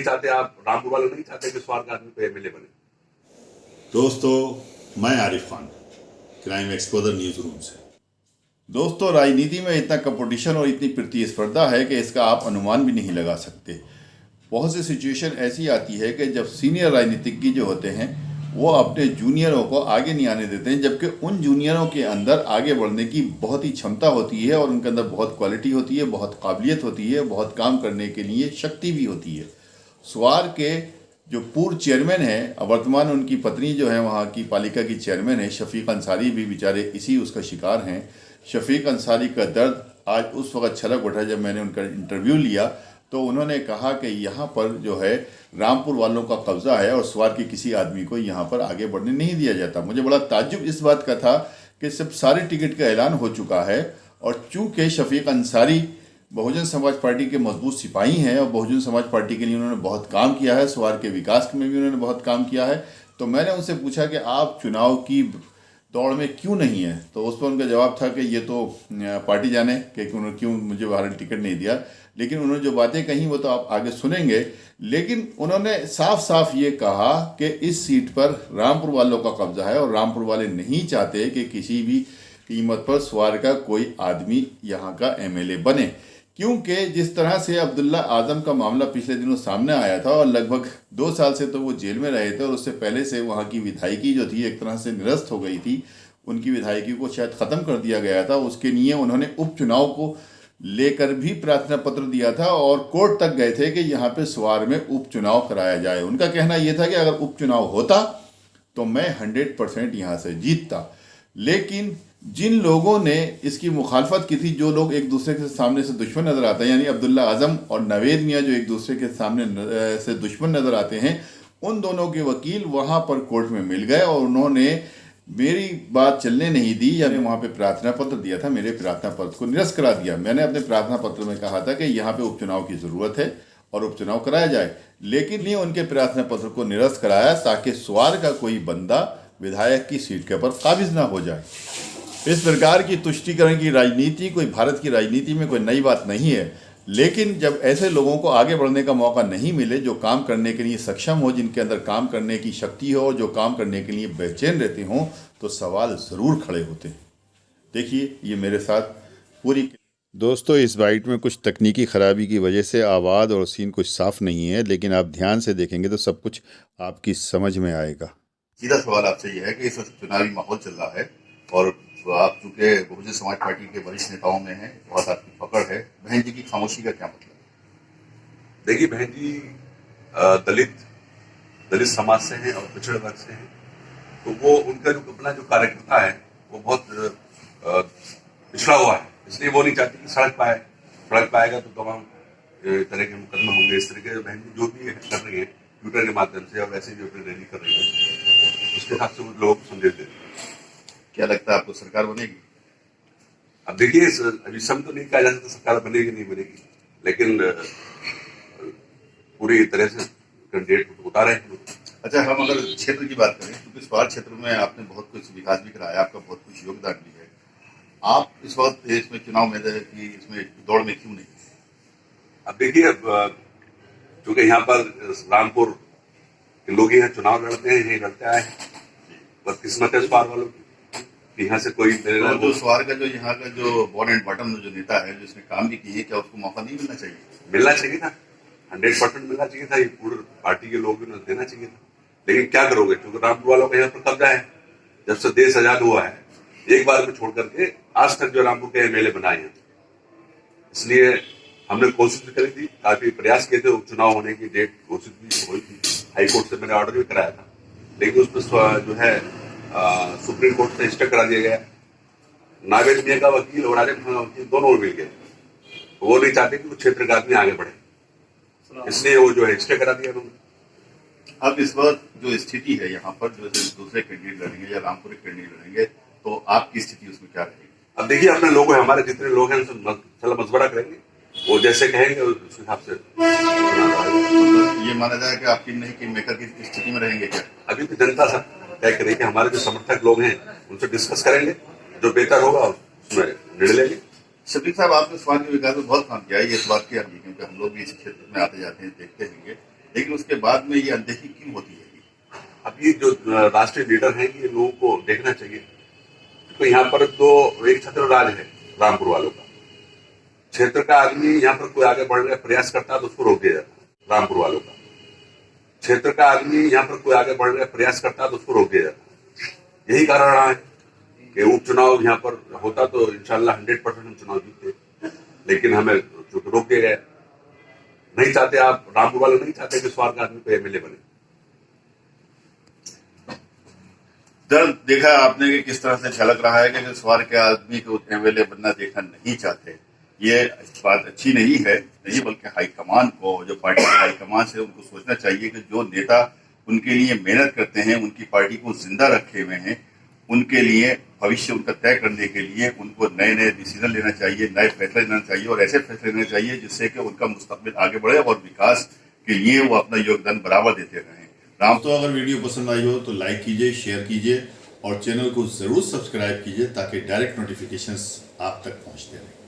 चाहते, आप रामपुर वाले नहीं चाहते कि स्वार का आदमी को एमएलए बने? दोस्तों, मैं Arif Khan, crime exposure news room से। दोस्तों, राजनीति में इतना कंपटीशन और इतनी प्रतिस्पर्धा है कि इसका आप अनुमान भी नहीं लगा सकते। बहुत सी सिचुएशन ऐसी आती है कि जब सीनियर राजनीतिज्ञ जो होते हैं वो अपने जूनियरों को आगे नहीं आने देते हैं, जबकि उन जूनियरों के अंदर आगे बढ़ने की बहुत ही क्षमता होती है और उनके अंदर बहुत क्वालिटी होती है, बहुत काबिलियत होती है, बहुत काम करने के लिए शक्ति भी होती है। स्वार के जो पूर्व चेयरमैन हैं, वर्तमान उनकी पत्नी जो है वहाँ की पालिका की चेयरमैन है, शफीक अंसारी, भी बेचारे इसी उसका शिकार हैं। शफीक अंसारी का दर्द आज उस वक्त छलक उठा जब मैंने उनका इंटरव्यू लिया, तो उन्होंने कहा कि यहाँ पर जो है रामपुर वालों का कब्जा है और स्वार के किसी आदमी को यहाँ पर आगे बढ़ने नहीं दिया जाता। मुझे बड़ा ताज्जुब इस बात का था कि सब सारे टिकट का ऐलान हो चुका है और चूँकि शफीक अंसारी बहुजन समाज पार्टी के मजबूत सिपाही हैं और बहुजन समाज पार्टी के लिए उन्होंने बहुत काम किया है, स्वार के विकास में भी उन्होंने बहुत काम किया है, तो मैंने उनसे पूछा कि आप चुनाव की दौड़ में क्यों नहीं है। तो उस पर उनका जवाब था कि ये तो पार्टी जाने कि उन्होंने क्यों मुझे बाहर टिकट नहीं दिया। लेकिन उन्होंने जो बातें कही वो तो आप आगे सुनेंगे। लेकिन उन्होंने साफ साफ ये कहा कि इस सीट पर रामपुर वालों का कब्जा है और रामपुर वाले नहीं चाहते कि किसी भी कीमत पर स्वार का कोई आदमी यहाँ का एमएलए बने, क्योंकि जिस तरह से अब्दुल्ला आजम का मामला पिछले दिनों सामने आया था और लगभग 2 साल से तो वो जेल में रहे थे और उससे पहले से वहाँ की विधायकी जो थी एक तरह से निरस्त हो गई थी, उनकी विधायकी को शायद ख़त्म कर दिया गया था। उसके लिए उन्होंने उपचुनाव को लेकर भी प्रार्थना पत्र दिया था और कोर्ट तक गए थे कि यहाँ पे स्वार में उपचुनाव कराया जाए। उनका कहना यह था कि अगर उपचुनाव होता तो मैं 100% यहाँ से जीतता। लेकिन जिन लोगों ने इसकी मुखालफत की थी, जो लोग एक दूसरे के सामने से दुश्मन नज़र आते हैं, यानी अब्दुल्ला आजम और नवेद मियाँ जो एक दूसरे के सामने से दुश्मन नज़र आते हैं, उन दोनों के वकील वहाँ पर कोर्ट में मिल गए और उन्होंने मेरी बात चलने नहीं दी। यानी वहाँ पे प्रार्थना पत्र दिया था, मेरे प्रार्थना पत्र को निरस्त करा दिया। मैंने अपने प्रार्थना पत्र में कहा था कि यहाँ पे उपचुनाव की ज़रूरत है और उपचुनाव कराया जाए, लेकिन ये उनके प्रार्थना पत्र को निरस्त कराया ताकि स्वार का कोई बंदा विधायक की सीट के ऊपर काबिज ना हो जाए। इस प्रकार की तुष्टीकरण की राजनीति कोई भारत की राजनीति में कोई नई बात नहीं है, लेकिन जब ऐसे लोगों को आगे बढ़ने का मौका नहीं मिले जो काम करने के लिए सक्षम हो, जिनके अंदर काम करने की शक्ति हो, जो काम करने के लिए बेचैन रहते हों, तो सवाल ज़रूर खड़े होते हैं। देखिए, ये मेरे साथ पूरी। दोस्तों, इस बाइट में कुछ तकनीकी ख़राबी की वजह से आवाज़ और सीन कुछ साफ़ नहीं है, लेकिन आप ध्यान से देखेंगे तो सब कुछ आपकी समझ में आएगा। सीधा सवाल आपसे ये है कि इस वक्त चुनावी माहौल चल रहा है और आप चूंकि बहुजन समाज पार्टी के वरिष्ठ नेताओं में हैं, बहुत आपकी पकड़ है, बहन जी की खामोशी का क्या मतलब? देखिए, बहन जी दलित समाज से हैं और पिछड़े वर्ग से हैं, तो वो उनका जो अपना जो कार्यकर्ता है वो बहुत पिछड़ा हुआ है, इसलिए वो नहीं चाहती कि सड़क पाएगा तो तमाम तरह के मुकदमे होंगे। इस तरह के बहन जी जो भी कर रही है ट्विटर के माध्यम से और वैसे भी अपनी रैली कर रही है, उसके हिसाब से वो लोगों को संदेश दे रही है। क्या लगता है आपको सरकार बनेगी? अब देखिए, अभी सब तो नहीं कहा जा सकता सरकार बनेगी नहीं बनेगी, लेकिन पूरी तरह से कैंडिडेट उतारे हैं। अच्छा, हम अगर क्षेत्र की बात करें, क्योंकि स्वार क्षेत्र में आपने बहुत कुछ विकास भी कराया, आपका बहुत कुछ योगदान भी है, आप इस वक्त इसमें चुनाव में कि इसमें दौड़ में क्यों नहीं? अब देखिए, क्योंकि यहाँ पर रामपुर के लोग यहाँ चुनाव लड़ते हैं, यही लड़ते आए हैं, बदकिस्मत है स्वार वालों की, यहाँ से कोई तो जो स्वार का जो यहाँ का जो बॉर्न एंड बॉटम जो नेता है जिसने काम भी किए, क्या उसको मौका नहीं मिलना चाहिए? मिलना चाहिए था, 100% मिलना चाहिए था, ये पूरे पार्टी के लोग भी देना चाहिए था। लेकिन क्या करोगे, क्योंकि रामपुर वालों का यहाँ पर कब्जा है। जब से देश आजाद हुआ है, एक बार में छोड़ करके आज तक जो रामपुर के एमएलए बनाए हैं, इसलिए हमने कोशिश भी करी थी, काफी प्रयास किए थे, उपचुनाव होने की डेट घोषित भी हुई थी, हाईकोर्ट से मैंने ऑर्डर भी कराया था, लेकिन उसमें जो है सुप्रीम कोर्ट से स्टे करा दिया गया। नावेद मियां का वकील और आजम खान का वकील दोनों मिल गए, वो नहीं चाहते कि वो क्षेत्र का आदमी आगे बढ़े, इसलिए वो जो है स्टे करा दिया उन्होंने। अब इस बार जो स्थिति है यहाँ पर, जो दूसरे कैंडिडेट लड़ेंगे या रामपुर कैंडिडेट लड़ेंगे, तो आपकी स्थिति उसमें क्या रहेगी? अब देखिए, अपने लोग हैं, हमारे जितने लोग हैं उनसे मशवरा करेंगे, वो जैसे कहेंगे उस हिसाब से ये माना जाए कि आपकी नहीं किंग मेकर की स्थिति में रहेंगे क्या? अभी तो जनता सब तय करेगी, हमारे जो समर्थक लोग हैं उनसे डिस्कस करेंगे, जो बेहतर होगा उसमें निर्णय लेंगे। शफीक साहब, आपने स्वार के विकास में बहुत काम किया है, ये इस बात की हम, क्योंकि हम लोग भी इस क्षेत्र में आते जाते हैं, देखते हैं, लेकिन उसके बाद में ये अनदेखी क्यों होती है? अभी जो राष्ट्रीय लीडर हैं ये लोगों को देखना चाहिए। तो यहाँ पर एक छत्र राज है रामपुर वालों का। क्षेत्र का आदमी यहाँ पर कोई आगे बढ़ने का प्रयास करता है तो उसको रोक दिया जाता है। रामपुर वालों का क्षेत्र का आदमी यहाँ पर कोई आगे बढ़ने का प्रयास करता है तो उसको रोक दिया जाता है। यही कारण रहा है कि उपचुनाव यहाँ पर होता तो इंशाल्लाह 100% हम चुनाव जीतते, लेकिन हमें रोक दिया गया। नहीं चाहते आप, रामपुर वाले नहीं चाहते कि स्वार का आदमी को एमएलए बने। दर देखा आपने कि किस तरह से झलक रहा है कि स्वार के आदमी को एमएलए बनना देखना नहीं चाहते। ये बात अच्छी नहीं है, नहीं बल्कि हाईकमान को, जो पार्टी के हाईकमान से उनको सोचना चाहिए कि जो नेता उनके लिए मेहनत करते हैं, उनकी पार्टी को जिंदा रखे हुए हैं, उनके लिए भविष्य उनका तय करने के लिए उनको नए नए डिसीजन लेना चाहिए, नए फैसले लेना चाहिए और ऐसे फैसले लेने चाहिए जिससे कि उनका मुस्तकबिल आगे बढ़े और विकास के लिए वो अपना योगदान बराबर देते रहें। तो अगर वीडियो पसंद आई हो तो लाइक कीजिए, शेयर कीजिए और चैनल को जरूर सब्सक्राइब कीजिए ताकि डायरेक्ट नोटिफिकेशंस आप तक पहुंचते रहें।